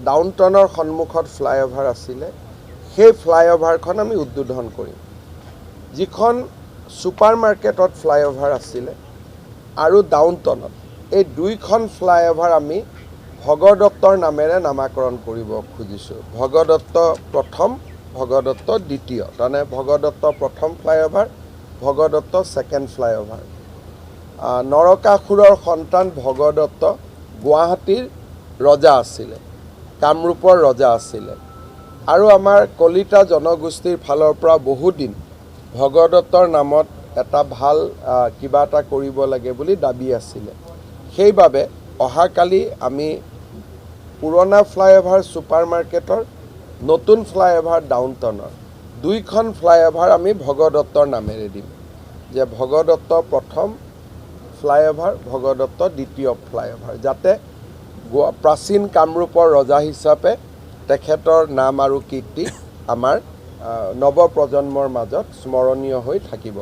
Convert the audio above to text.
ডাউনটাউনৰ সন্মুখত ফ্লাইঅভাৰ আছিলে সেই ফ্লাইঅভাৰখন আমি উদ্বোধন কৰিম যিখন ছুপাৰ মাৰ্কেটত ফ্লাইঅভাৰ আছিলে আৰু ডাউনটাউনত এই দুইখন ফ্লাইঅভাৰ আমি ভগদত্তৰ নামেৰে নামাকৰণ কৰিব খুজিছোঁ ভগদত্ত প্ৰথম ভগদত্ত দ্বিতীয় তাৰমানে ভগদত্ত প্ৰথম ফ্লাইঅভাৰ ভগদত্ত ছেকেণ্ড ফ্লাইঅভাৰ নৰকাসুৰৰ সন্তান ভগদত্ত গুৱাহাটীৰ ৰজা আছিলে কামৰূপৰ ৰজা আছিলে আৰু আমাৰ কলিতা জনগোষ্ঠীৰ ফালৰ পৰা বহুদিন ভগদত্তৰ নামত এটা ভাল কিবা এটা কৰিব লাগে বুলি দাবী আছিলে সেইবাবে অহাকালি আমি পুৰণা ফ্লাইঅভাৰ ছুপাৰ মাৰ্কেটৰ নতুন ফ্লাইঅভাৰ ডাউনটাউনৰ দুইখন ফ্লাইঅভাৰ আমি ভগদত্তৰ নামেৰে দিম যে ভগদত্ত প্ৰথম ফ্লাইঅভাৰ ভগদত্ত দ্বিতীয় ফ্লাইঅভাৰ যাতে প্ৰাচীন কামৰূপৰ ৰজা হিচাপে তেখেতৰ নাম আৰু কীৰ্তি আমাৰ নৱপ্ৰজন্মৰ মাজত স্মৰণীয় হৈ থাকিব